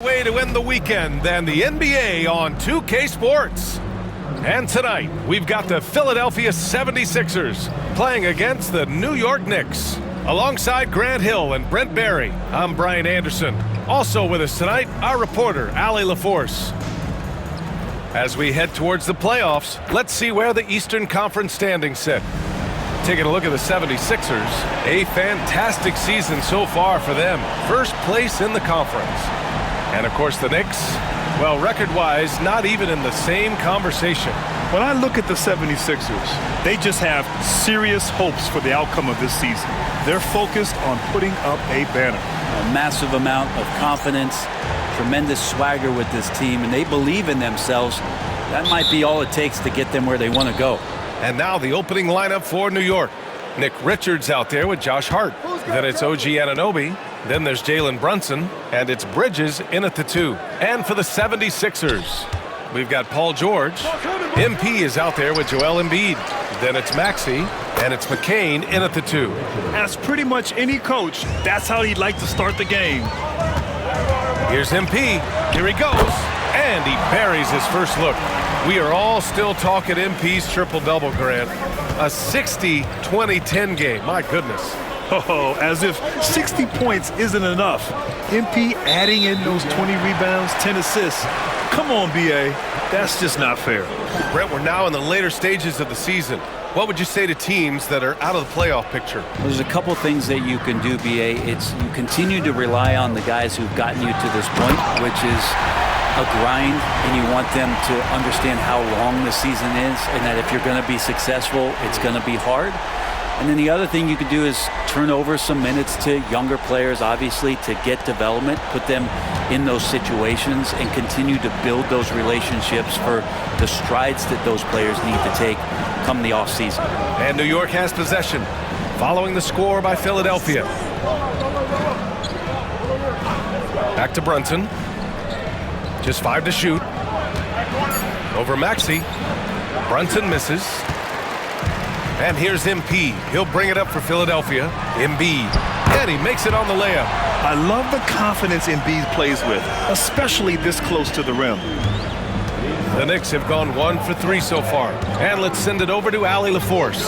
Way to end the weekend than the NBA on 2K Sports. And tonight, we've got the Philadelphia 76ers playing against the New York Knicks. Alongside Grant Hill and Brent Barry, I'm Brian Anderson. Also with us tonight, our reporter, Allie LaForce. As we head towards the playoffs, let's see where the Eastern Conference standings sit. Taking a look at the 76ers, a fantastic season so far for them. First place in the conference. And of course the Knicks, well, record-wise, not even in the same conversation. When I look at the 76ers, they just have serious hopes for the outcome of this season. They're focused on putting up a banner. A massive amount of confidence, tremendous swagger with this team, and they believe in themselves. That might be all it takes to get them where they want to go. And now the opening lineup for New York. Nick Richards out there with Josh Hart. Then it's OG Anunoby. Then there's Jalen Brunson, and it's Bridges in at the 2. And for the 76ers, we've got Paul George. MP is out there with Joel Embiid. Then it's Maxey, and it's McCain in at the 2. As pretty much any coach, that's how he'd like to start the game. Here's MP. Here he goes. And he buries his first look. We are all still talking MP's triple-double, Grant. A 60-20-10 game. My goodness. Oh, as if 60 points isn't enough. MP adding in those 20 rebounds, 10 assists. Come on, BA. That's just not fair. Brent, we're now in the later stages of the season. What would you say to teams that are out of the playoff picture? There's a couple things that you can do, BA. It's you continue to rely on the guys who've gotten you to this point, which is a grind, and you want them to understand how long the season is and that if you're going to be successful, it's going to be hard. And then the other thing you could do is turn over some minutes to younger players, obviously, to get development, put them in those situations, and continue to build those relationships for the strides that those players need to take come the offseason. And New York has possession, following the score by Philadelphia. Back to Brunson. Just 5 to shoot. Over Maxey. Brunson misses. And here's MP. He'll bring it up for Philadelphia. Embiid. And he makes it on the layup. I love the confidence Embiid plays with, especially this close to the rim. The Knicks have gone 1 for 3 so far. And let's send it over to Allie LaForce.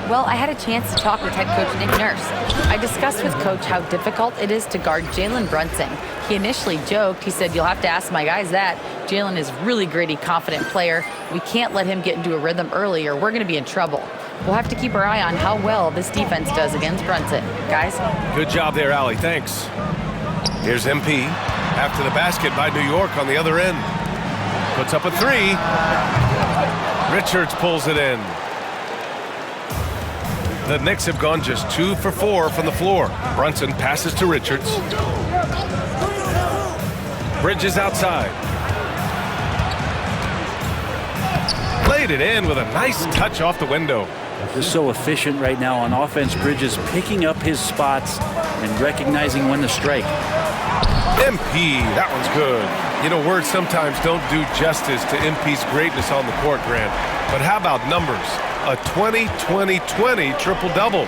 Well, I had a chance to talk with head coach Nick Nurse. I discussed with coach how difficult it is to guard Jalen Brunson. He initially joked. He said, "You'll have to ask my guys that. Jalen is really gritty, confident player. We can't let him get into a rhythm early or we're going to be in trouble. We'll have to keep our eye on how well this defense does against Brunson." Guys? Good job there, Allie. Thanks. Here's MP. After the basket by New York on the other end. Puts up a 3. Richards pulls it in. The Knicks have gone just 2 for 4 from the floor. Brunson passes to Richards. Bridges outside. Laid it in with a nice touch off the window. They're so efficient right now on offense. Bridges picking up his spots and recognizing when to strike. MP, that one's good. You know, words sometimes don't do justice to MP's greatness on the court, Grant. But how about numbers? A 20-20-20 triple-double.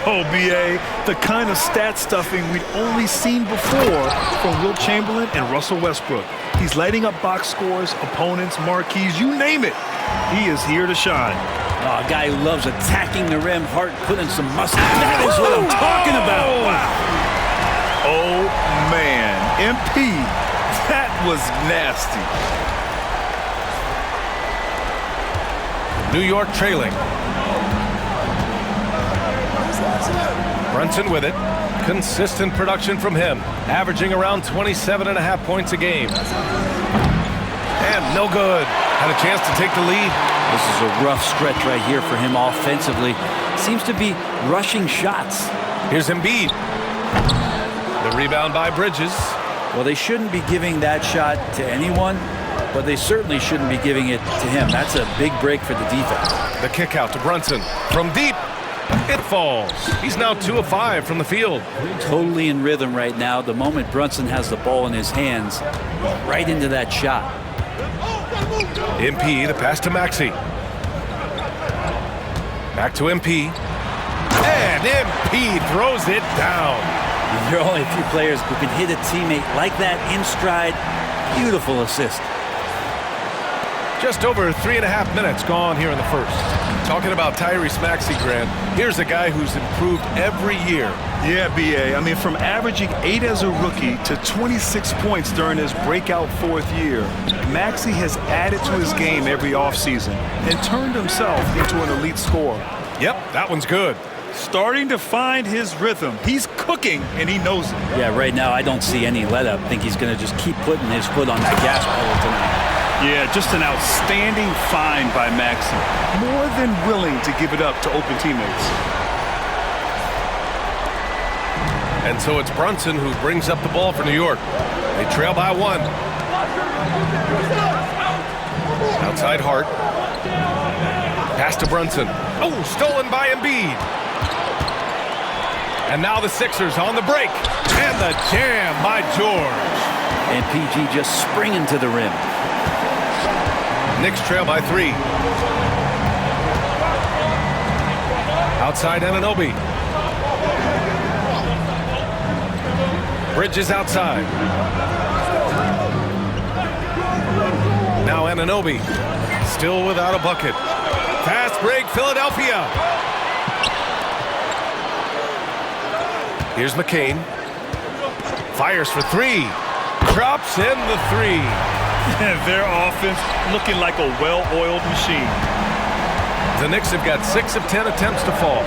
Oh, BA, the kind of stat stuffing we'd only seen before from Wilt Chamberlain and Russell Westbrook. He's lighting up box scores, opponents, marquees, you name it. He is here to shine. Oh, a guy who loves attacking the rim, Hart putting some muscle. That is what I'm talking about. Wow. Oh, man. MP, that was nasty. New York trailing. Brunson with it. Consistent production from him, averaging around 27.5 points a game. And no good. Had a chance to take the lead. This is a rough stretch right here for him offensively. Seems to be rushing shots. Here's Embiid. The rebound by Bridges. Well, they shouldn't be giving that shot to anyone, but they certainly shouldn't be giving it to him. That's a big break for the defense. The kick out to Brunson. From deep, it falls. He's now 2 of 5 from the field. Totally in rhythm right now. The moment Brunson has the ball in his hands, right into that shot. MP, the pass to Maxey. Back to MP. And MP throws it down. There are only a few players who can hit a teammate like that in stride. Beautiful assist. Just over 3.5 minutes gone here in the first. Talking about Tyrese Maxey, Grant, here's a guy who's improved every year. Yeah, B.A. I mean, from averaging 8 as a rookie to 26 points during his breakout 4th year, Maxey has added to his game every offseason and turned himself into an elite scorer. Yep, that one's good. Starting to find his rhythm. He's cooking, and he knows it. Yeah, right now I don't see any let-up. I think he's going to just keep putting his foot on that gas pedal tonight. Yeah, just an outstanding find by Maxey. More than willing to give it up to open teammates. And so it's Brunson who brings up the ball for New York. They trail by 1. Outside Hart. Pass to Brunson. Oh, stolen by Embiid. And now the Sixers on the break. And the jam by George. And PG just springing to the rim. Knicks trail by 3. Outside Anunoby. Bridges outside. Now Anunoby. Still without a bucket. Fast break, Philadelphia. Here's McCain. Fires for 3. Drops in the 3. Their offense looking like a well-oiled machine. The Knicks have got 6 of 10 attempts to fall.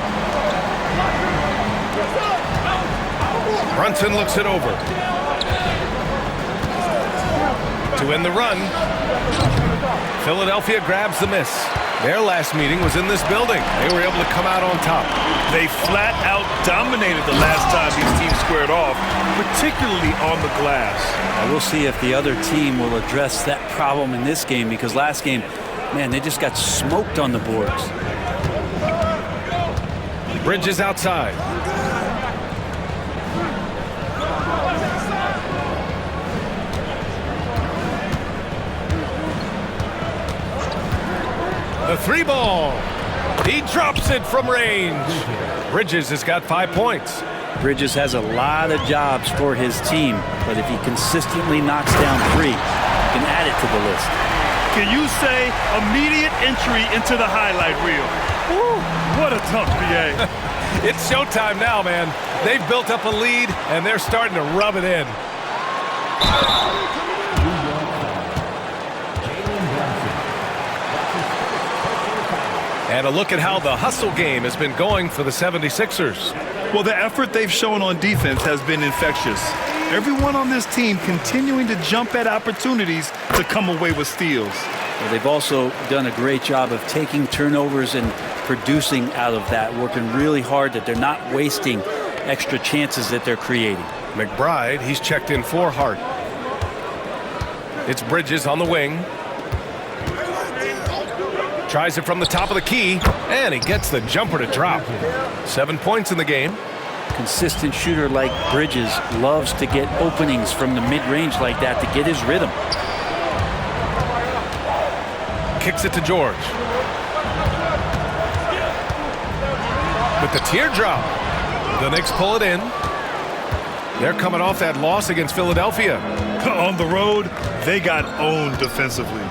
Brunson looks it over. To end the run, Philadelphia grabs the miss. Their last meeting was in this building. They were able to come out on top. They flat out dominated the last time these teams squared off, particularly on the glass. We'll see if the other team will address that problem in this game, because last game, man, they just got smoked on the boards. Bridges outside. The 3 ball. He drops it from range. Bridges has got 5 points. Bridges has a lot of jobs for his team, but if he consistently knocks down 3, he can add it to the list. Can you say immediate entry into the highlight reel? Woo, what a tough BA. It's showtime now, man. They've built up a lead, and they're starting to rub it in. And a look at how the hustle game has been going for the 76ers. Well, the effort they've shown on defense has been infectious. Everyone on this team continuing to jump at opportunities to come away with steals. Well, they've also done a great job of taking turnovers and producing out of that, working really hard that they're not wasting extra chances that they're creating. McBride, he's checked in for Hart. It's Bridges on the wing. Tries it from the top of the key, and he gets the jumper to drop. 7 points in the game. Consistent shooter like Bridges loves to get openings from the mid-range like that to get his rhythm. Kicks it to George. With the teardrop, the Knicks pull it in. They're coming off that loss against Philadelphia. On the road, they got owned defensively.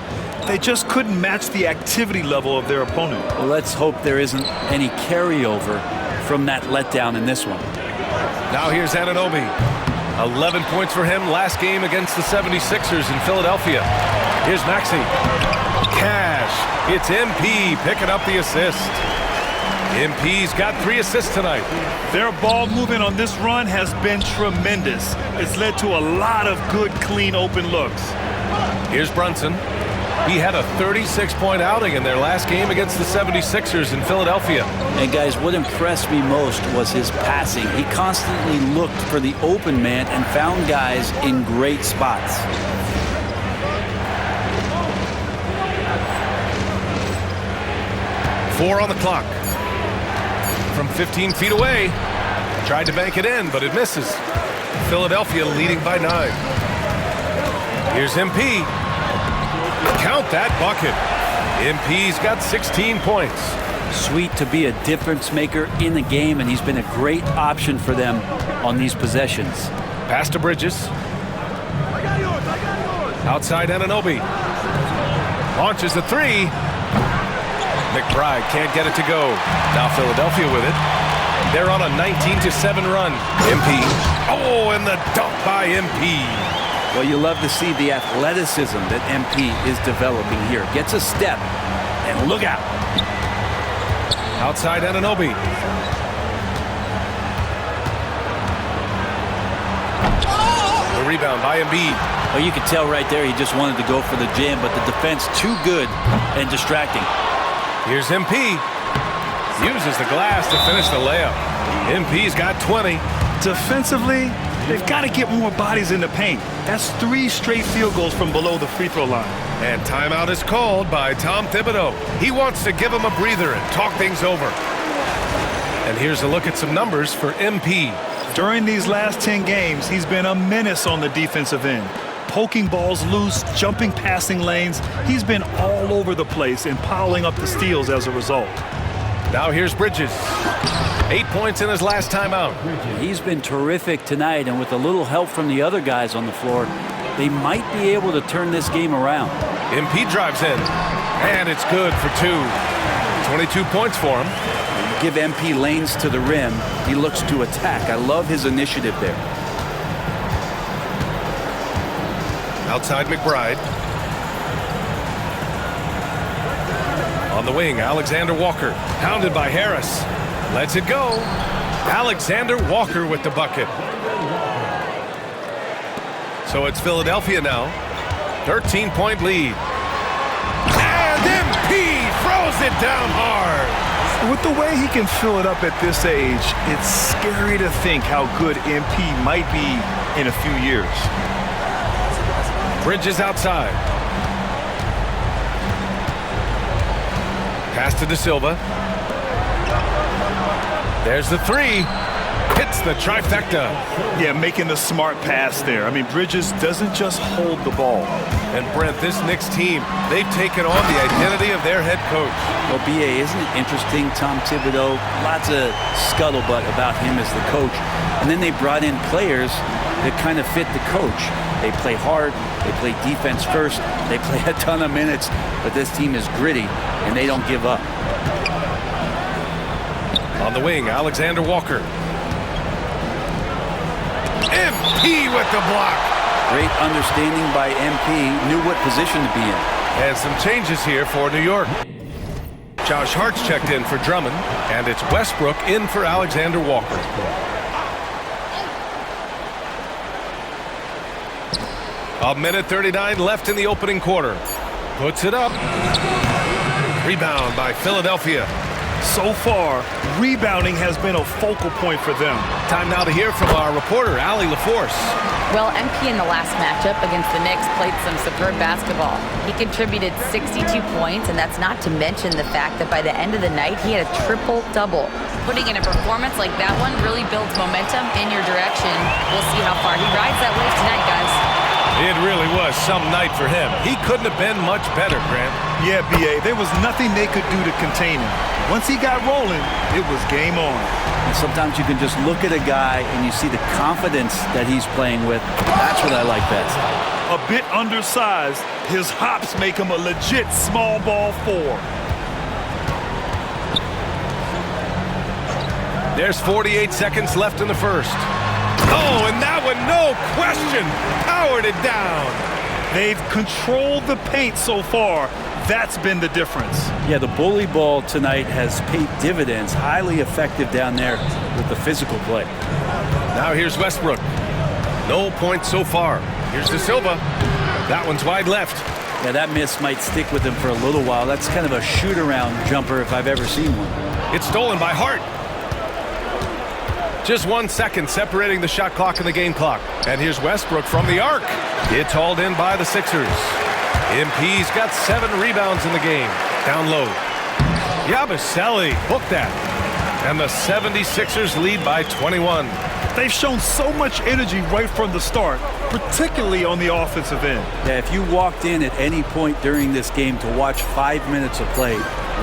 They just couldn't match the activity level of their opponent. Well, let's hope there isn't any carryover from that letdown in this one. Now here's Anunoby. 11 points for him last game against the 76ers in Philadelphia. Here's Maxey. Cash. It's MP picking up the assist. MP's got 3 assists tonight. Their ball movement on this run has been tremendous. It's led to a lot of good, clean, open looks. Here's Brunson. He had a 36-point outing in their last game against the 76ers in Philadelphia. And guys, what impressed me most was his passing. He constantly looked for the open man and found guys in great spots. Four on the clock. From 15 feet away. Tried to bank it in, but it misses. Philadelphia leading by 9. Here's MP. Count that bucket. MP's got 16 points. Sweet to be a difference maker in the game, and he's been a great option for them on these possessions. Pass to Bridges. Outside Anunoby. Launches the three. McBride can't get it to go. Now Philadelphia with it. They're on a 19-7 run. MP. Oh, and the dunk by MP. Well, you love to see the athleticism that MP is developing here. Gets a step, and look out. Outside Anunoby. The rebound by Embiid. Well, you can tell right there he just wanted to go for the jam, but the defense too good and distracting. Here's MP. Uses the glass to finish the layup. MP's got 20. Defensively, they've got to get more bodies in the paint. That's 3 straight field goals from below the free throw line. And timeout is called by Tom Thibodeau. He wants to give him a breather and talk things over. And here's a look at some numbers for MP. During these last 10 games, he's been a menace on the defensive end. Poking balls loose, jumping passing lanes. He's been all over the place and piling up the steals as a result. Now here's Bridges. 8 points in his last timeout. He's been terrific tonight, and with a little help from the other guys on the floor, they might be able to turn this game around. MP drives in, and it's good for 2. 22 points for him. Give MP lanes to the rim. He looks to attack. I love his initiative there. Outside McBride. On the wing, Alexander Walker. Pounded by Harris. Lets it go. Alexander Walker with the bucket. So it's Philadelphia now. 13-point lead. And MP throws it down hard. With the way he can fill it up at this age, it's scary to think how good MP might be in a few years. Bridges outside. Pass to De Silva. There's the three. Hits the trifecta. Yeah, making the smart pass there. I mean, Bridges doesn't just hold the ball. And Brent, this Knicks team, they've taken on the identity of their head coach. Well, B.A., isn't it interesting? Tom Thibodeau, lots of scuttlebutt about him as the coach. And then they brought in players that kind of fit the coach. They play hard, they play defense first, they play a ton of minutes, but this team is gritty, and they don't give up. On the wing, Alexander Walker. MP with the block. Great understanding by MP, knew what position to be in. And some changes here for New York. Josh Hart's checked in for Drummond, and it's Westbrook in for Alexander Walker. A minute 39 left in the opening quarter. Puts it up. Rebound by Philadelphia. So far, rebounding has been a focal point for them. Time now to hear from our reporter, Allie LaForce. Well, MP in the last matchup against the Knicks played some superb basketball. He contributed 62 points, and that's not to mention the fact that by the end of the night, he had a triple-double. Putting in a performance like that one really builds momentum in your direction. We'll see how far he rides that wave tonight, guys. It really was some night for him. He couldn't have been much better, Grant. Yeah, B.A., there was nothing they could do to contain him. Once he got rolling, it was game on. And sometimes you can just look at a guy and you see the confidence that he's playing with. That's what I like best. A bit undersized, his hops make him a legit small ball 4. There's 48 seconds left in the first. Oh, and that one, no question, powered it down. They've controlled the paint so far. That's been the difference. Yeah, the bully ball tonight has paid dividends. Highly effective down there with the physical play. Now here's Westbrook. No points so far. Here's De Silva. That one's wide left. Yeah, that miss might stick with him for a little while. That's kind of a shoot-around jumper if I've ever seen one. It's stolen by Hart. Just 1 second separating the shot clock and the game clock. And here's Westbrook from the arc. It's hauled in by the Sixers. MP's got 7 rebounds in the game. Down low. Yabusele booked that. And the 76ers lead by 21. They've shown so much energy right from the start. particularly on the offensive end. Yeah, if you walked in at any point during this game to watch 5 minutes of play,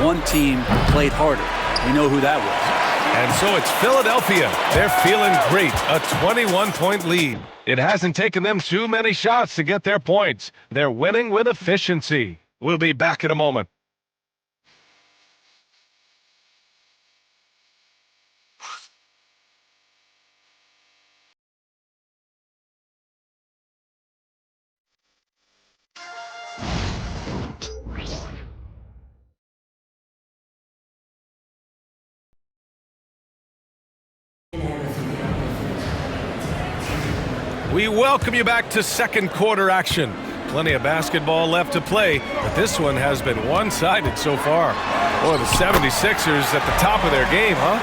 one team played harder. We know who that was. And so it's Philadelphia. They're feeling great. A 21-point lead. It hasn't taken them too many shots to get their points. They're winning with efficiency. We'll be back in a moment. We welcome you back to second quarter action. Plenty of basketball left to play, but this one has been one-sided so far. Boy, the 76ers at the top of their game, huh?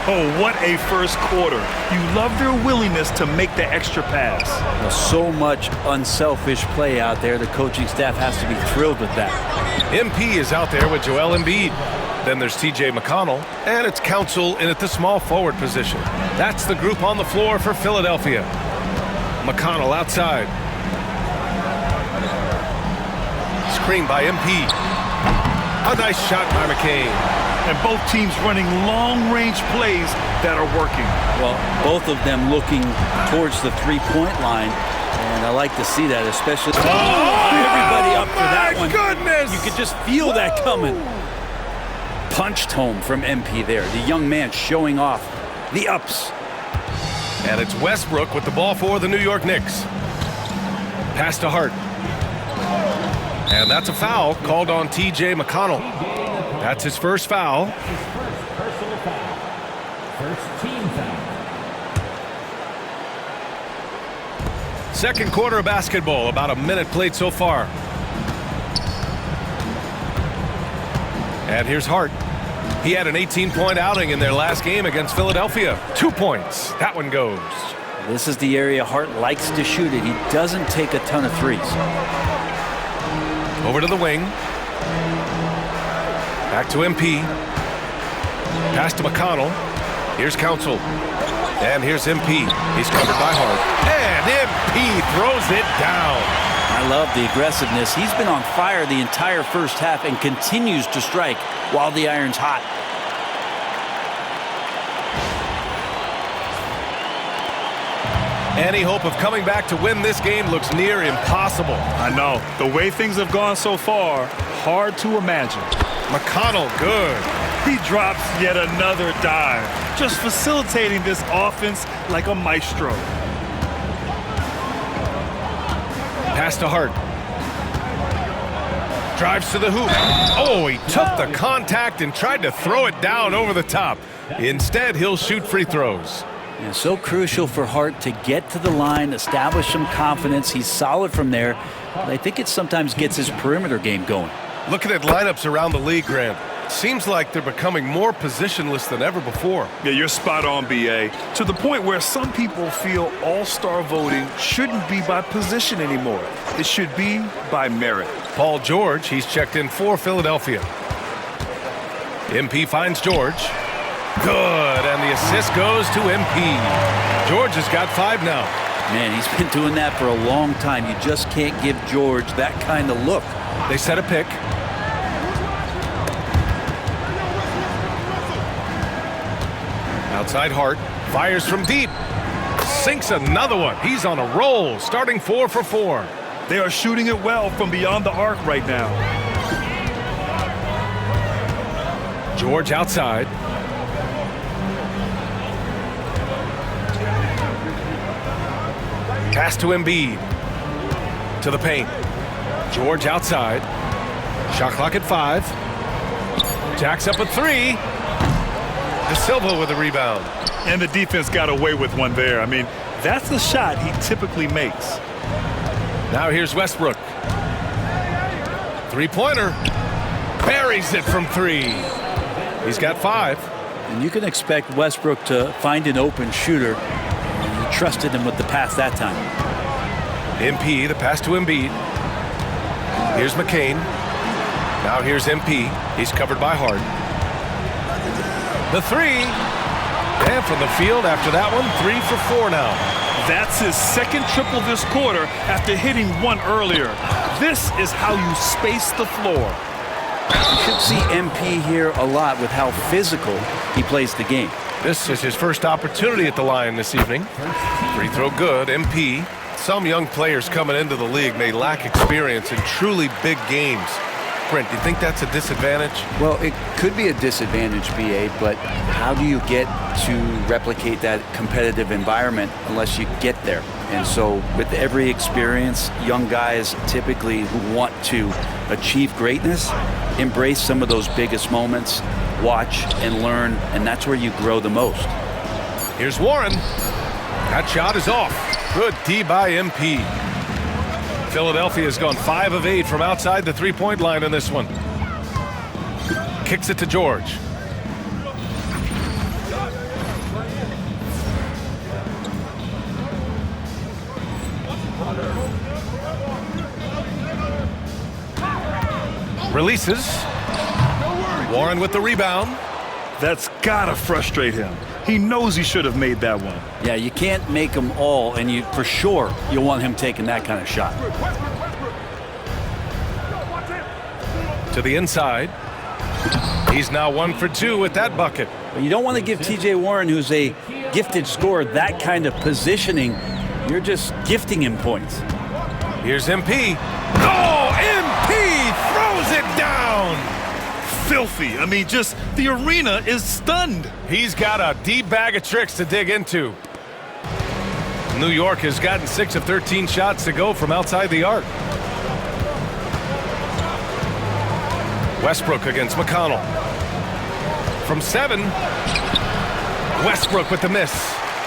Oh, what a first quarter. You love their willingness to make the extra pass. Well, so much unselfish play out there. The coaching staff has to be thrilled with that. MP is out there with Joel Embiid. Then there's TJ McConnell, and it's Council in at the small forward position. That's the group on the floor for Philadelphia. McConnell outside. Screen by MP. A nice shot by McCain. And both teams running long-range plays that are working. Well, both of them looking towards the three-point line. And I like to see that, especially everybody up for that one. Goodness! You could just feel that coming. Punched home from MP there. The young man showing off the ups. And it's Westbrook with the ball for the New York Knicks. Pass to Hart. And that's a foul called on TJ McConnell. That's his first foul. Personal foul. First team foul. Second quarter of basketball, about a minute played so far. And here's Hart. He had an 18-point outing in their last game against Philadelphia. 2 points. That one goes. This is the area Hart likes to shoot it. He doesn't take a ton of threes. Over to the wing. Back to MP. Pass to McConnell. Here's Council. And here's MP. He's covered by Hart. And MP throws it down. I love the aggressiveness. He's been on fire the entire first half and continues to strike while the iron's hot. Any hope of coming back to win this game looks near impossible. I know. The way things have gone so far, hard to imagine. McConnell, good. He drops yet another dive, just facilitating this offense like a maestro. Pass to Hart. Drives to the hoop. Oh, he took the contact and tried to throw it down over the top. Instead, he'll shoot free throws. And so crucial for Hart to get to the line, establish some confidence. He's solid from there. But I think it sometimes gets his perimeter game going. Looking at lineups around the league, Grant, seems like they're becoming more positionless than ever before. Yeah, you're spot on, B.A. To the point where some people feel all-star voting shouldn't be by position anymore. It should be by merit. Paul George, he's checked in for Philadelphia. MP finds George. Good, and the assist goes to MP. George has got 5 now. Man, he's been doing that for a long time. You just can't give George that kind of look. They set a pick. Outside Hart, fires from deep. Sinks another one. He's on a roll, starting 4 for 4. They are shooting it well from beyond the arc right now. George outside. Pass to Embiid. To the paint. George outside. Shot clock at 5. Jacks up a 3. De Silva with a rebound. And the defense got away with one there. I mean, that's the shot he typically makes. Now here's Westbrook. Three-pointer. Buries it from 3. He's got 5. And you can expect Westbrook to find an open shooter. And he trusted him with the pass that time. MP, the pass to Embiid. Here's McCain. Now here's MP. He's covered by Hart. The 3. And from the field after that one, 3 for 4 now. That's his second triple this quarter after hitting one earlier. This is how you space the floor. You should see MP here a lot with how physical he plays the game. This is his first opportunity at the line this evening. Free throw good, MP. Some young players coming into the league may lack experience in truly big games. Brent, do you think that's a disadvantage? Well, it could be a disadvantage, BA, but how do you get to replicate that competitive environment unless you get there? And so with every experience, young guys typically who want to achieve greatness, embrace some of those biggest moments, watch and learn, and that's where you grow the most. Here's Warren. That shot is off. Good D by MP. Philadelphia has gone 5 of 8 from outside the three-point line in this one. Kicks it to George. Releases. Warren with the rebound. That's gotta frustrate him. He knows he should have made that one. Yeah, you can't make them all, and you for sure you want him taking that kind of shot. To the inside. He's now 1 for 2 with that bucket. But you don't want to give TJ Warren, who's a gifted scorer, that kind of positioning. You're just gifting him points. Here's MP. Oh, MP throws it down. Filthy. I mean, just the arena is stunned. He's got a deep bag of tricks to dig into. New York has gotten 6 of 13 shots to go from outside the arc. Westbrook against McConnell. From 7, Westbrook with the miss.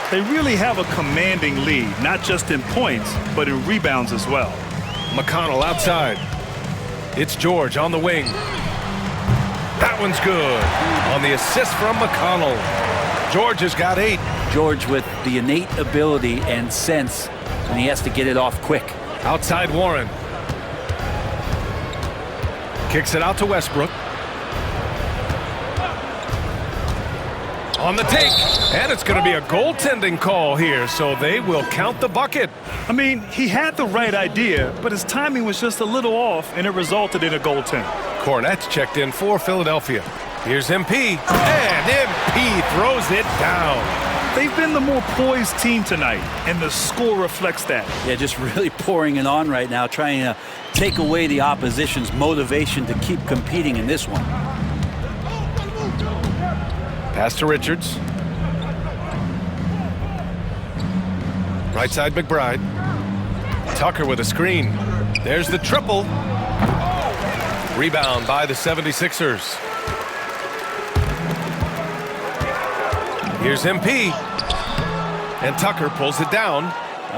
They really have a commanding lead, not just in points, but in rebounds as well. McConnell outside. It's George on the wing. That one's good. On the assist from McConnell. George has got 8. George with the innate ability and sense, and he has to get it off quick. Outside Warren. Kicks it out to Westbrook. On the take, and it's going to be a goaltending call here, so they will count the bucket. I mean, he had the right idea, but his timing was just a little off, and it resulted in a goaltend. Cornette's checked in for Philadelphia. Here's MP, and MP throws it down. They've been the more poised team tonight, and the score reflects that. Yeah, just really pouring it on right now, trying to take away the opposition's motivation to keep competing in this one. Pass to Richards. Right side McBride. Tucker with a screen. There's the triple. Rebound by the 76ers. Here's MP. And Tucker pulls it down.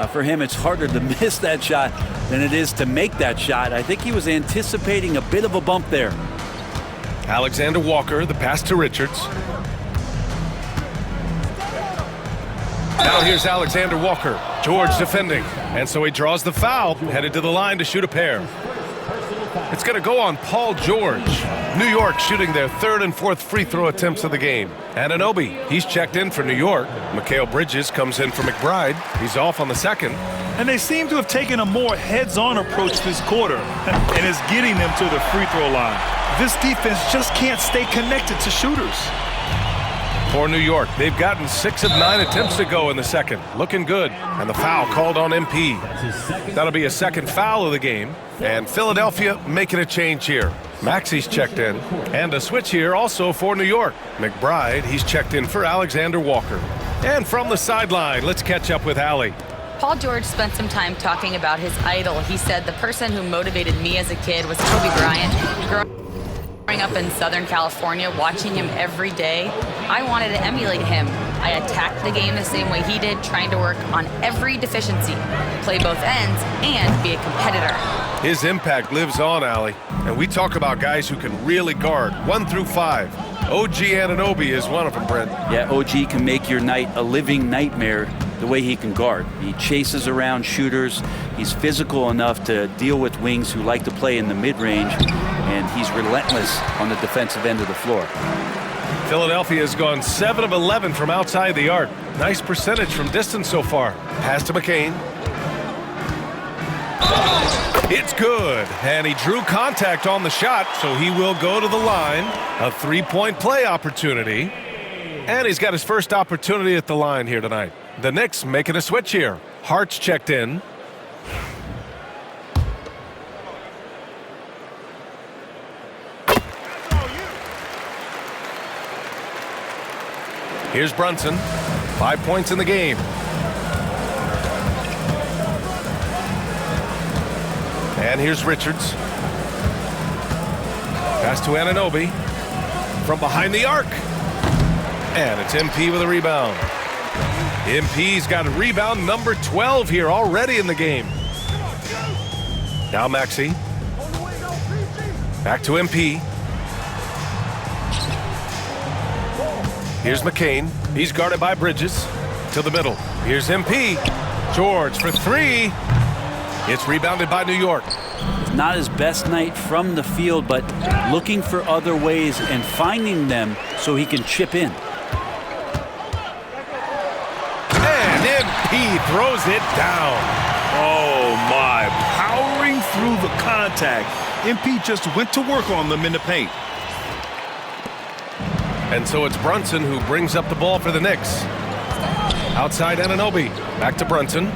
For him, it's harder to miss that shot than it is to make that shot. I think he was anticipating a bit of a bump there. Alexander Walker, the pass to Richards. Now here's Alexander Walker. George defending. And so he draws the foul, headed to the line to shoot a pair. It's going to go on Paul George. New York shooting their 3rd and 4th free throw attempts of the game. Anunoby, he's checked in for New York. Mikal Bridges comes in for McBride. He's off on the 2nd. And they seem to have taken a more heads-on approach this quarter, and it's getting them to the free throw line. This defense just can't stay connected to shooters. For New York, they've gotten 6 of 9 attempts to go in the 2nd. Looking good. And the foul called on MP. That'll be a 2nd foul of the game. And Philadelphia making a change here. Maxi's checked in. And a switch here also for New York. McBride, he's checked in for Alexander Walker. And from the sideline, let's catch up with Allie. Paul George spent some time talking about his idol. He said, the person who motivated me as a kid was Kobe Bryant. Growing up in Southern California, watching him every day, I wanted to emulate him. I attacked the game the same way he did, trying to work on every deficiency, play both ends, and be a competitor. His impact lives on, Allie. And we talk about guys who can really guard 1 through 5. OG Anunoby is one of them, Brent. Yeah, OG can make your night a living nightmare the way he can guard. He chases around shooters. He's physical enough to deal with wings who like to play in the mid-range, and he's relentless on the defensive end of the floor. Philadelphia has gone 7 of 11 from outside the arc. Nice percentage from distance so far. Pass to McCain. It's good, and he drew contact on the shot, so he will go to the line. A three-point play opportunity. And he's got his first opportunity at the line here tonight. The Knicks making a switch here. Hart's checked in. Here's Brunson. 5 points in the game. And here's Richards. Pass to Anunoby. From behind the arc. And it's MP with a rebound. MP's got rebound number 12 here already in the game. Now Maxey. Back to MP. Here's McCain. He's guarded by Bridges. To the middle. Here's MP. George for three. It's rebounded by New York. Not his best night from the field, but looking for other ways and finding them so he can chip in. And MP throws it down. Oh, my. Powering through the contact. MP just went to work on them in the paint. And so it's Brunson who brings up the ball for the Knicks. Outside Anunoby. Back to Brunson.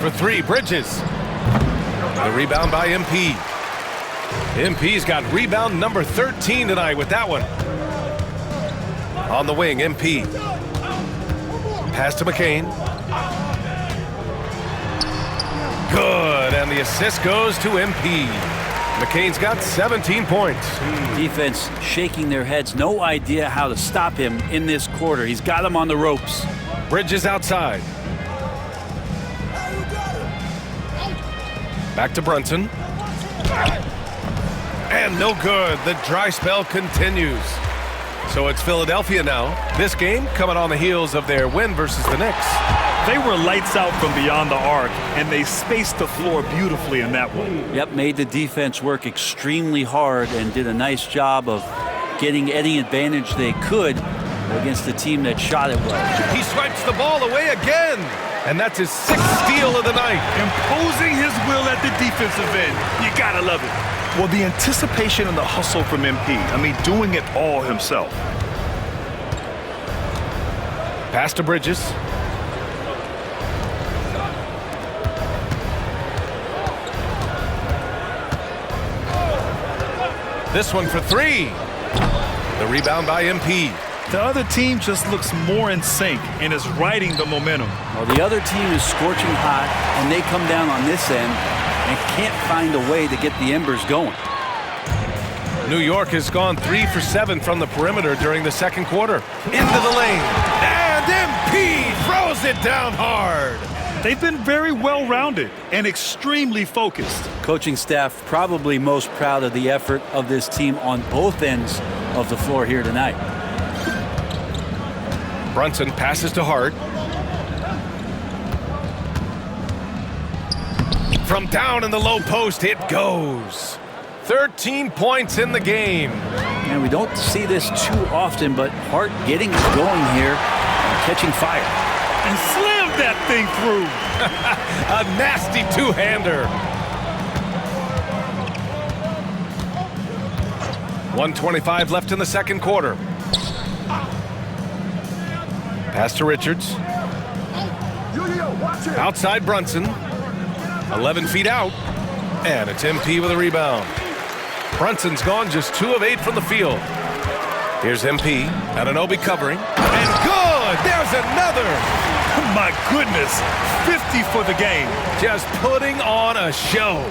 For three, Bridges. The rebound by MP. MP's got rebound number 13 tonight with that one. On the wing, MP. Pass to McCain. Good, and the assist goes to MP. McCain's got 17 points. Defense shaking their heads, no idea how to stop him in this quarter. He's got him on the ropes. Bridges outside. Back to Brunson. And no good. The dry spell continues. So it's Philadelphia now. This game coming on the heels of their win versus the Knicks. They were lights out from beyond the arc, and they spaced the floor beautifully in that one. Yep, made the defense work extremely hard and did a nice job of getting any advantage they could against the team that shot it well. He swipes the ball away again. And that's his 6th steal of the night. Imposing his will at the defensive end. You gotta love it. Well, the anticipation and the hustle from MP. I mean, doing it all himself. Pass to Bridges. This one for three. The rebound by MP. The other team just looks more in sync and is riding the momentum. Well, the other team is scorching hot, and they come down on this end and can't find a way to get the embers going. New York has gone 3 for 7 from the perimeter during the second quarter. Into the lane. And MP throws it down hard. They've been very well-rounded and extremely focused. Coaching staff probably most proud of the effort of this team on both ends of the floor here tonight. Brunson passes to Hart. From down in the low post, it goes. 13 points in the game. And we don't see this too often, but Hart getting going here and catching fire. And slammed that thing through. A nasty two-hander. 1:25 left in the second quarter. Pass to Richards. Outside Brunson. 11 feet out. And it's MP with a rebound. Brunson's gone just 2 of 8 from the field. Here's MP. Anunoby covering. And good! There's another! My goodness. 50 for the game. Just putting on a show.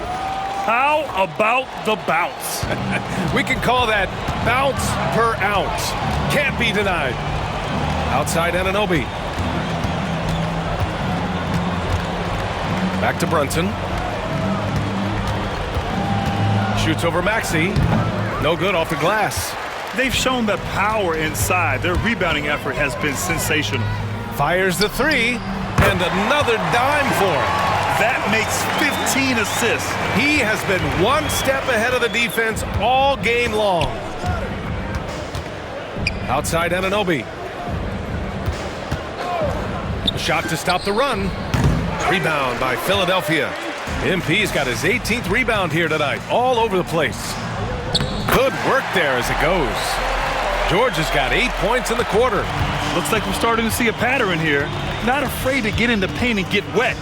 How about the bounce? We can call that bounce per ounce. Can't be denied. Outside Anunoby. Back to Brunson. Shoots over Maxey. No good off the glass. They've shown that power inside. Their rebounding effort has been sensational. Fires the three, and another dime for it. That makes 15 assists. He has been one step ahead of the defense all game long. Outside Anunoby. A shot to stop the run. Rebound by Philadelphia. MP's got his 18th rebound here tonight, all over the place. Good work there as it goes. George has got 8 points in the quarter. Looks like we're starting to see a pattern here. Not afraid to get in the paint and get wet.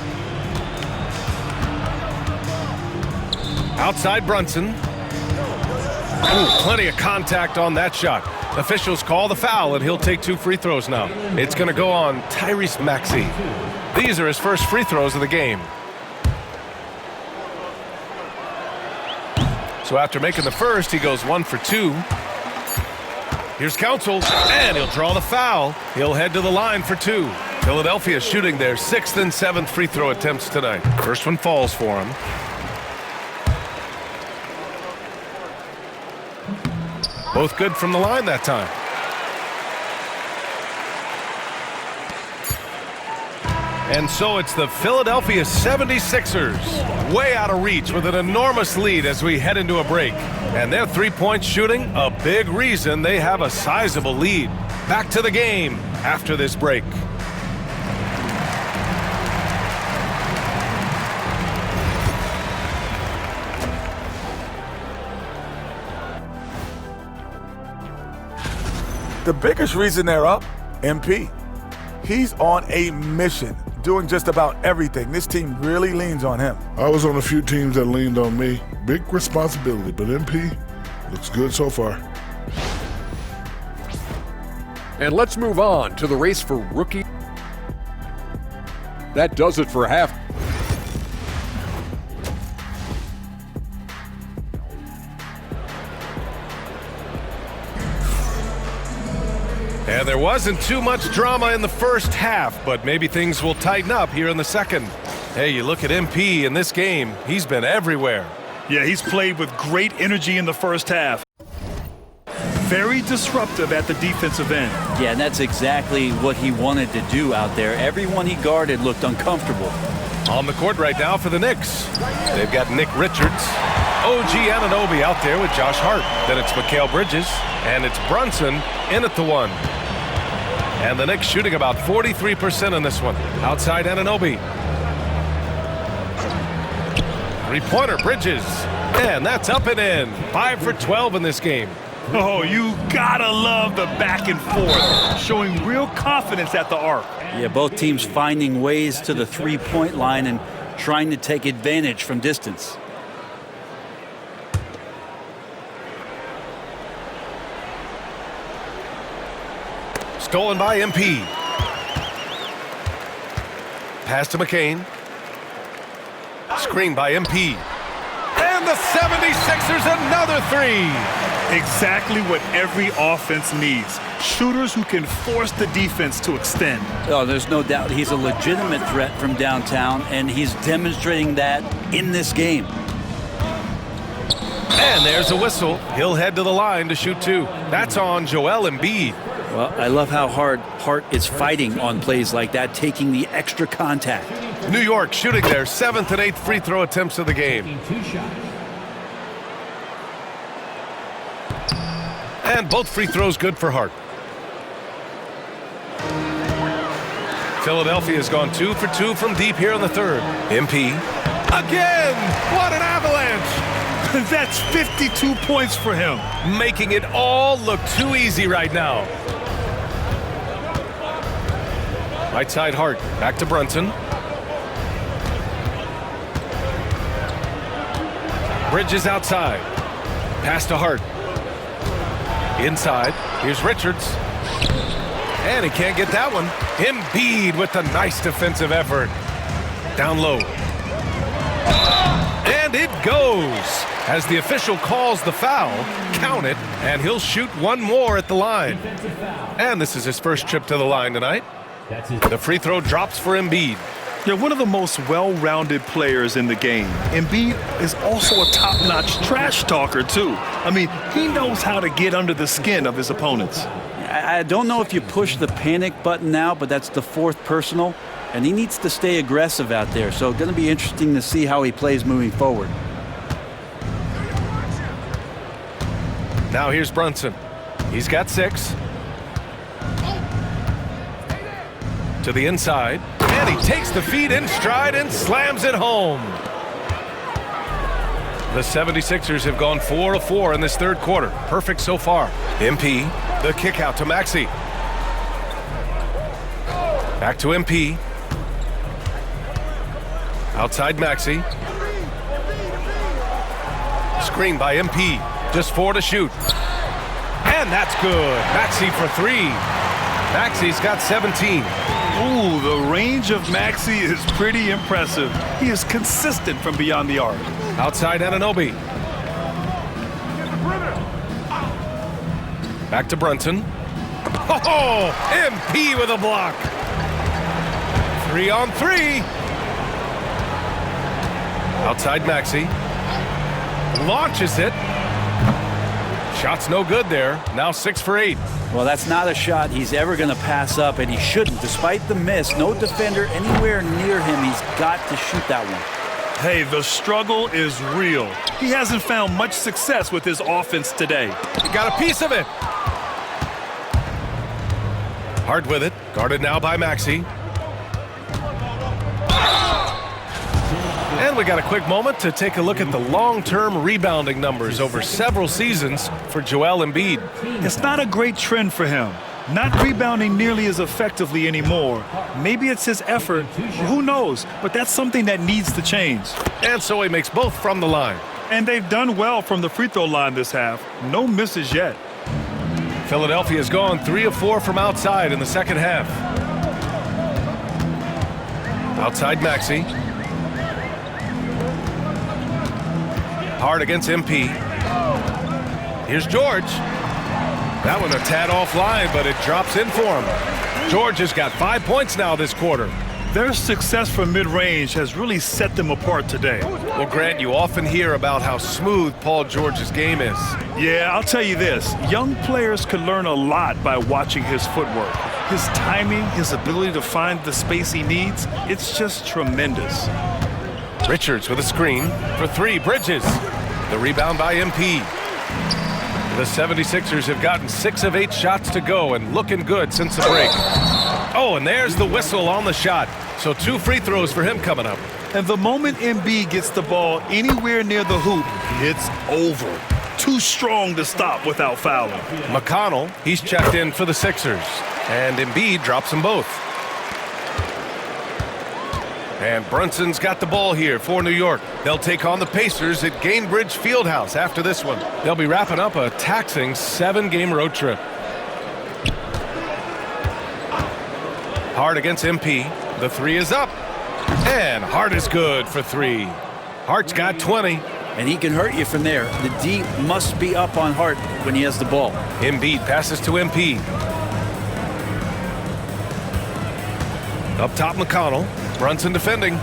Outside Brunson. Ooh, plenty of contact on that shot. Officials call the foul, and he'll take 2 free throws now. It's going to go on Tyrese Maxey. These are his first free throws of the game. So after making the first, he goes 1 for 2. Here's Council, and he'll draw the foul. He'll head to the line for 2. Philadelphia shooting their 6th and 7th free throw attempts tonight. First one falls for him. Both good from the line that time. And so it's the Philadelphia 76ers, way out of reach with an enormous lead as we head into a break. And their three-point shooting, a big reason they have a sizable lead. Back to the game after this break. The biggest reason they're up, MP. He's on a mission, doing just about everything. This team really leans on him. I was on a few teams that leaned on me. Big responsibility, but MP looks good so far. And let's move on to the race for rookie. That does it for half. And there wasn't too much drama in the first half, but maybe things will tighten up here in the second. Hey, you look at MP in this game, he's been everywhere. Yeah, he's played with great energy in the first half. Very disruptive at the defensive end. Yeah, and that's exactly what he wanted to do out there. Everyone he guarded looked uncomfortable. On the court right now for the Knicks. They've got Nick Richards, OG Anunoby out there with Josh Hart. Then it's Mikal Bridges, and it's Brunson in at the 1. And the Knicks shooting about 43% in this one. Outside Anunoby. Three-pointer Bridges. And that's up and in. 5 for 12 in this game. Oh, you gotta love the back and forth, showing real confidence at the arc. Yeah, both teams finding ways to the three-point line and trying to take advantage from distance. Stolen by MP. Pass to McCain. Screen by MP. And the 76ers another 3. Exactly what every offense needs. Shooters who can force the defense to extend. Oh, there's no doubt he's a legitimate threat from downtown, and he's demonstrating that in this game. And there's a whistle. He'll head to the line to shoot 2. That's on Joel Embiid. Well, I love how hard Hart is fighting on plays like that, taking the extra contact. New York shooting their 7th and 8th free throw attempts of the game. And both free throws good for Hart. Philadelphia has gone 2 for 2 from deep here in the third. MP. Again! What an avalanche! That's 52 points for him. Making it all look too easy right now. Right side Hart. Back to Brunson. Bridges outside. Pass to Hart. Inside. Here's Richards. And he can't get that one. Embiid with the nice defensive effort. Down low. And it goes. As the official calls the foul, count it, and he'll shoot one more at the line. And this is his first trip to the line tonight. The free throw drops for Embiid. They're one of the most well-rounded players in the game. Embiid is also a top-notch trash talker, too. I mean, he knows how to get under the skin of his opponents. I don't know if you push the panic button now, but that's the 4th personal, and he needs to stay aggressive out there. So it's going to be interesting to see how he plays moving forward. Now here's Brunson. He's got 6. To the inside, and he takes the feed in stride and slams it home. The 76ers have gone 4 of 4 in this third quarter. Perfect so far. MP, the kick out to Maxey. Back to MP. Outside Maxey. Screen by MP. Just 4 to shoot. And that's good. Maxey for 3. Maxey's got 17. Ooh, the range of Maxey is pretty impressive. He is consistent from beyond the arc. Outside Anunoby. Back to Brunson. Oh, MP with a block. 3 on 3. Outside Maxey. Launches it. Shot's no good there. Now 6 for 8. Well, that's not a shot he's ever going to pass up, and he shouldn't. Despite the miss, no defender anywhere near him. He's got to shoot that one. Hey, the struggle is real. He hasn't found much success with his offense today. He got a piece of it. Hard with it. Guarded now by Maxey. And we got a quick moment to take a look at the long-term rebounding numbers over several seasons for Joel Embiid. It's not a great trend for him. Not rebounding nearly as effectively anymore. Maybe it's his effort. Who knows? But that's something that needs to change. And so he makes both from the line. And they've done well from the free throw line this half. No misses yet. Philadelphia's gone 3 of 4 from outside in the second half. Outside Maxey. Hard against MP. Here's George. That one a tad offline, but it drops in for him. George has got 5 points now this quarter. Their success from mid-range has really set them apart today. Well, Grant, you often hear about how smooth Paul George's game is. Yeah, I'll tell you this. Young players can learn a lot by watching his footwork. His timing, his ability to find the space he needs, it's just tremendous. Richards with a screen for 3. Bridges. The rebound by MP. The 76ers have gotten 6 of 8 shots to go and looking good since the break. Oh, and there's the whistle on the shot. So 2 free throws for him coming up. And the moment Embiid gets the ball anywhere near the hoop, it's over. Too strong to stop without fouling. McConnell, he's checked in for the Sixers. And Embiid drops them both. And Brunson's got the ball here for New York. They'll take on the Pacers at Gainbridge Fieldhouse after this one. They'll be wrapping up a taxing 7-game road trip. Hart against MP. The 3 is up. And Hart is good for 3. Hart's got 20. And he can hurt you from there. The D must be up on Hart when he has the ball. Embiid passes to MP. Up top, McConnell. Brunson defending.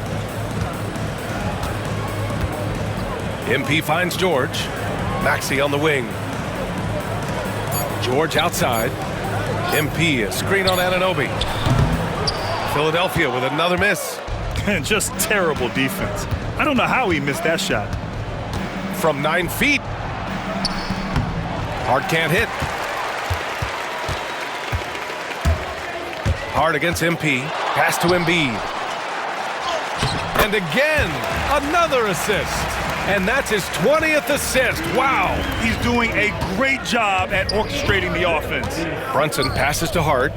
MP finds George. Maxey on the wing. George outside. MP, a screen on Anunoby. Philadelphia with another miss. And just terrible defense. I don't know how he missed that shot. From 9 feet. Hart can't hit. Hart against MP. Pass to Embiid. And again, another assist. And that's his 20th assist. Wow. He's doing a great job at orchestrating the offense. Brunson passes to Hart.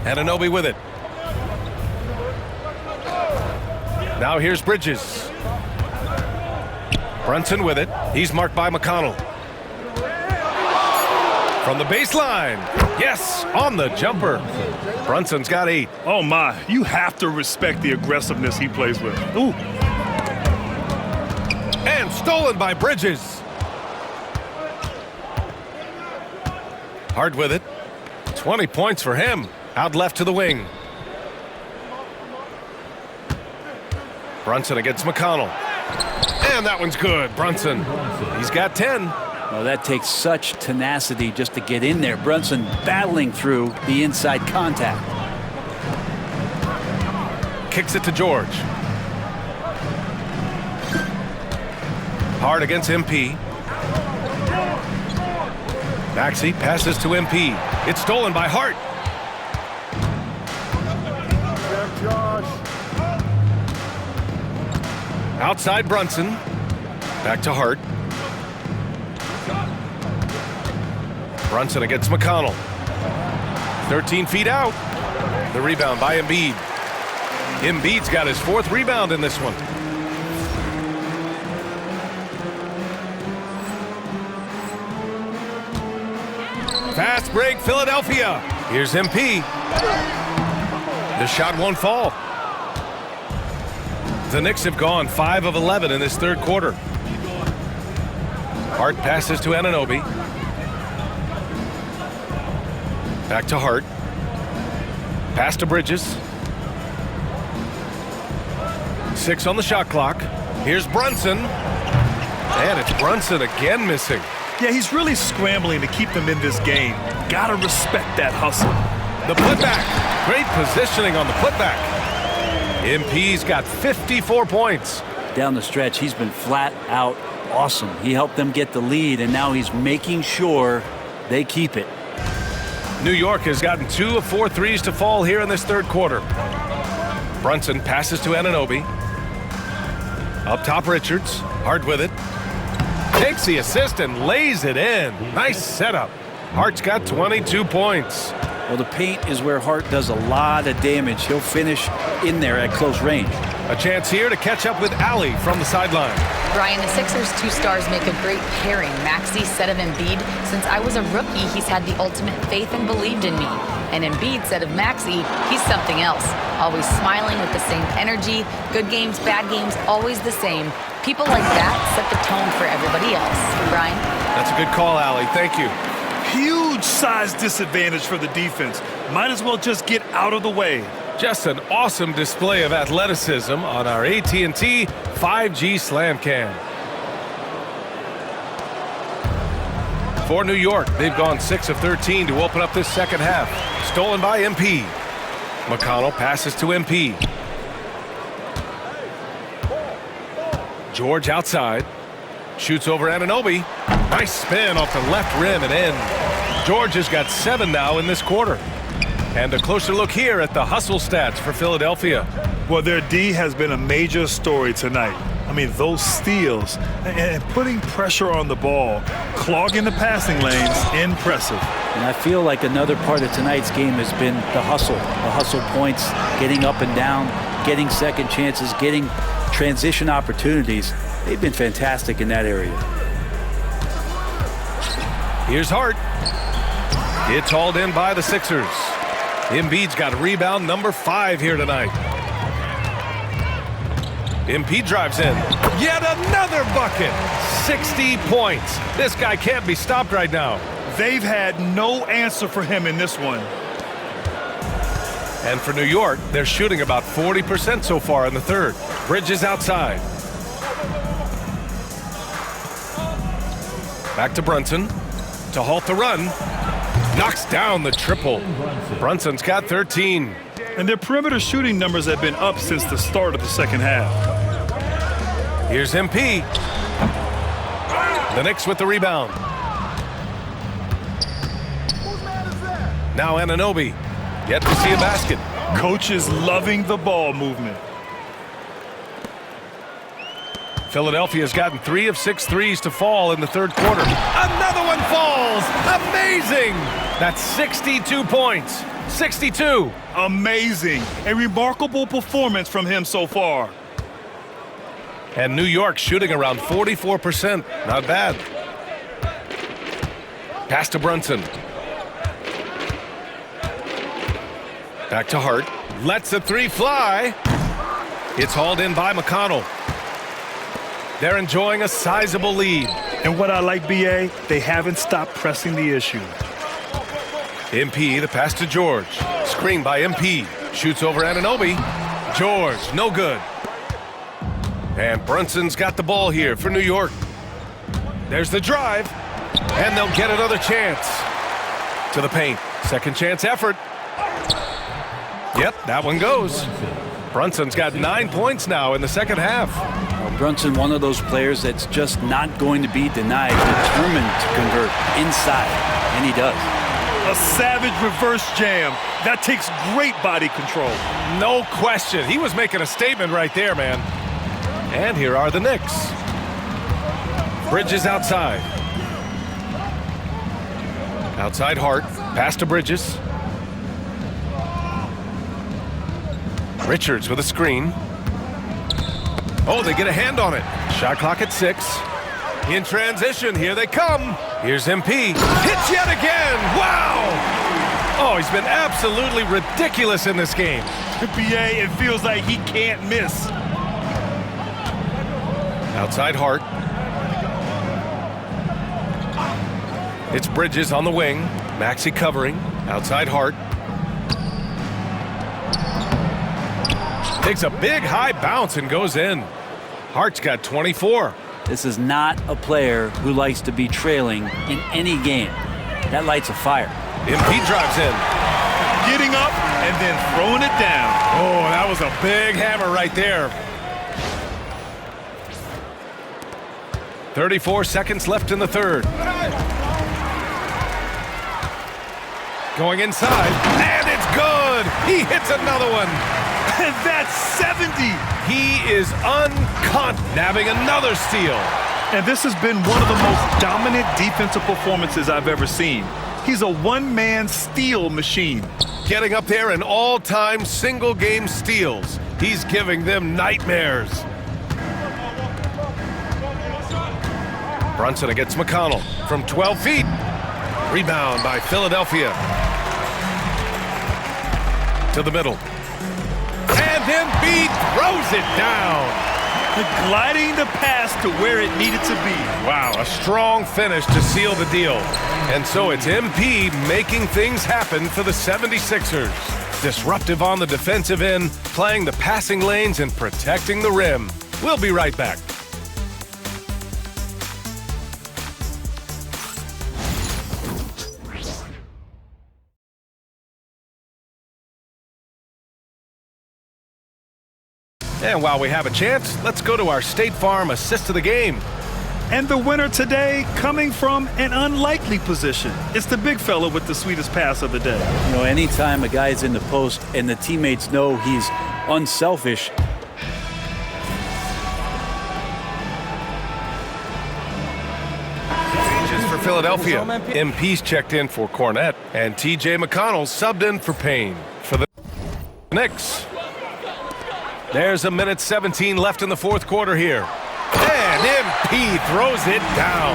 Anunoby with it. Now here's Bridges. Brunson with it. He's marked by McConnell. From the baseline. Yes, on the jumper. Brunson's got 8. Oh, my. You have to respect the aggressiveness he plays with. Ooh. And stolen by Bridges. Hard with it. 20 points for him. Out left to the wing. Brunson against McConnell. And that one's good. Brunson. He's got 10. Well, that takes such tenacity just to get in there. Brunson battling through the inside contact. Kicks it to George. Hard against MP. Maxey passes to MP. It's stolen by Hart. Outside Brunson. Back to Hart. Brunson against McConnell. 13 feet out. The rebound by Embiid. Embiid's got his 4th rebound in this one. Fast break, Philadelphia. Here's MP. The shot won't fall. The Knicks have gone 5 of 11 in this 3rd quarter. Hart passes to Anunoby. Back to Hart. Pass to Bridges. 6 on the shot clock. Here's Brunson. And it's Brunson again missing. Yeah, he's really scrambling to keep them in this game. Gotta respect that hustle. The putback. Great positioning on the putback. MP's got 54 points. Down the stretch, he's been flat out awesome. He helped them get the lead, and now he's making sure they keep it. New York has gotten 2 of 4 threes to fall here in this 3rd quarter. Brunson passes to Anunoby. Up top, Richards. Hart with it. Takes the assist and lays it in. Nice setup. Hart's got 22 points. Well, the paint is where Hart does a lot of damage. He'll finish in there at close range. A chance here to catch up with Allie from the sideline. Brian, the Sixers' 2 stars make a great pairing. Maxey said of Embiid, since I was a rookie, he's had the ultimate faith and believed in me. And Embiid said of Maxey, he's something else. Always smiling with the same energy. Good games, bad games, always the same. People like that set the tone for everybody else. Brian? That's a good call, Allie. Thank you. Huge size disadvantage for the defense. Might as well just get out of the way. Just an awesome display of athleticism on our AT&T 5G Slam Cam. For New York, they've gone 6 of 13 to open up this 2nd half. Stolen by MP. McConnell passes to MP. George outside. Shoots over Anunoby. Nice spin off the left rim and in. George has got 7 now in this quarter. And a closer look here at the hustle stats for Philadelphia. Well, their D has been a major story tonight. I mean, those steals and putting pressure on the ball, clogging the passing lanes, impressive. And I feel like another part of tonight's game has been the hustle points, getting up and down, getting second chances, getting transition opportunities. They've been fantastic in that area. Here's Hart. It's hauled in by the Sixers. Embiid's got rebound number 5 here tonight. Embiid drives in. Yet another bucket. 60 points. This guy can't be stopped right now. They've had no answer for him in this one. And for New York, they're shooting about 40% so far in the 3rd. Bridges outside. Back to Brunson to halt the run. Knocks down the triple. Brunson's got 13. And their perimeter shooting numbers have been up since the start of the 2nd half. Here's MP. The Knicks with the rebound. Now Anunoby. Yet to see a basket. Coach is loving the ball movement. Philadelphia's gotten 3 of 6 threes to fall in the 3rd quarter. Another one falls! Amazing! That's 62 points. 62. Amazing. A remarkable performance from him so far. And New York shooting around 44%. Not bad. Pass to Brunson. Back to Hart. Lets the 3 fly. It's hauled in by McConnell. They're enjoying a sizable lead. And what I like, BA, they haven't stopped pressing the issue. MP, the pass to George. Screen by MP. Shoots over Anunoby. George, no good. And Brunson's got the ball here for New York. There's the drive. And they'll get another chance. To the paint. Second chance effort. Yep, that one goes. Brunson's got 9 points now in the 2nd half. Brunson, one of those players that's just not going to be denied, determined to convert inside, and he does. A savage reverse jam. That takes great body control. No question. He was making a statement right there, man. And here are the Knicks. Bridges outside. Outside Hart. Pass to Bridges. Richards with a screen. Oh, they get a hand on it. Shot clock at 6. In transition, here they come. Here's MP. Hits yet again. Wow! Oh, he's been absolutely ridiculous in this game. BA, it feels like he can't miss. Outside Hart. It's Bridges on the wing. Maxey covering. Outside Hart. Takes a big high bounce and goes in. Hart's got 24. This is not a player who likes to be trailing in any game. That lights a fire. MP drives in. Getting up and then throwing it down. Oh, that was a big hammer right there. 34 seconds left in the third. Going inside, and it's good. He hits another one. And that's 70. He is uncaught, nabbing another steal. And this has been one of the most dominant defensive performances I've ever seen. He's a one-man steal machine. Getting up there in all-time single-game steals. He's giving them nightmares. Brunson against McConnell from 12 feet. Rebound by Philadelphia. To the middle. And then Embiid throws it down. Gliding the pass to where it needed to be. Wow, a strong finish to seal the deal. And so it's MP making things happen for the 76ers. Disruptive on the defensive end, playing the passing lanes and protecting the rim. We'll be right back. And while we have a chance, let's go to our State Farm assist of the game. And the winner today coming from an unlikely position. It's the big fella with the sweetest pass of the day. You know, anytime a guy's in the post and the teammates know he's unselfish, Changes for Philadelphia. MP's checked in for Cornette, and TJ McConnell subbed in for Payne. For the Knicks. There's a minute 17 left in the fourth quarter here. And MP throws it down.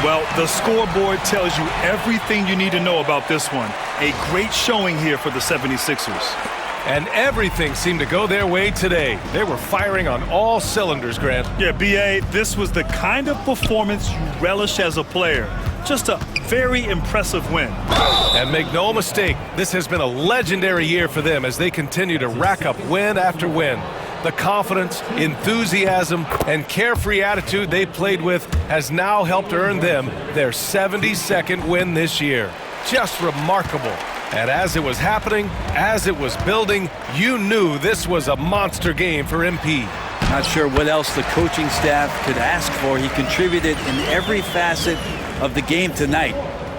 Well, the scoreboard tells you everything you need to know about this one. A great showing here for the 76ers. And everything seemed to go their way today. They were firing on all cylinders, Grant. Yeah, BA, this was the kind of performance you relish as a player. Just a very impressive win. And make no mistake, this has been a legendary year for them as they continue to rack up win after win. The confidence, enthusiasm, and carefree attitude they played with has now helped earn them their 72nd win this year. Just remarkable. And as it was happening, as it was building, you knew this was a monster game for MP. not sure what else the coaching staff could ask for. He contributed in every facet of the game tonight,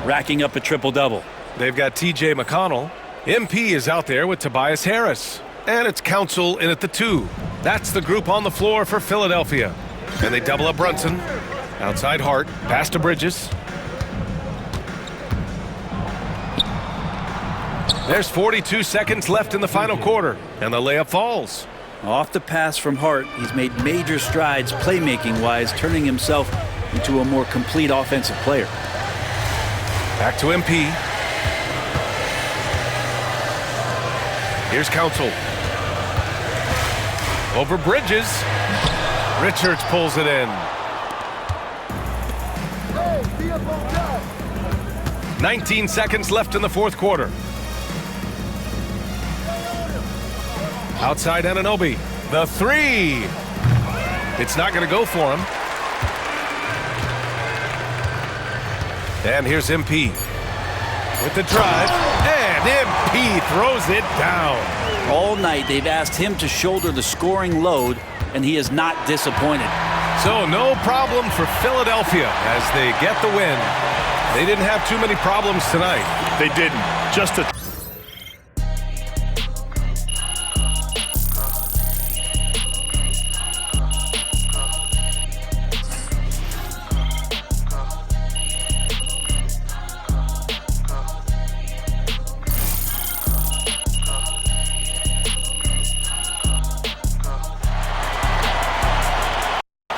racking up a triple-double. They've got TJ McConnell. MP is out there with Tobias Harris. And it's Council in at the 2. That's the group on the floor for Philadelphia. And they double up Brunson. Outside Hart, pass to Bridges. There's 42 seconds left in the final quarter, and the layup falls. Off the pass from Hart, he's made major strides playmaking-wise, turning himself into a more complete offensive player. Back to MP. Here's Council. Over Bridges. Richards pulls it in. 19 seconds left in the fourth quarter. Outside Anunoby. The 3. It's not going to go for him. And here's MP with the drive. And MP throws it down. All night they've asked him to shoulder the scoring load, and he is not disappointed. So no problem for Philadelphia as they get the win. They didn't have too many problems tonight. They didn't. Just a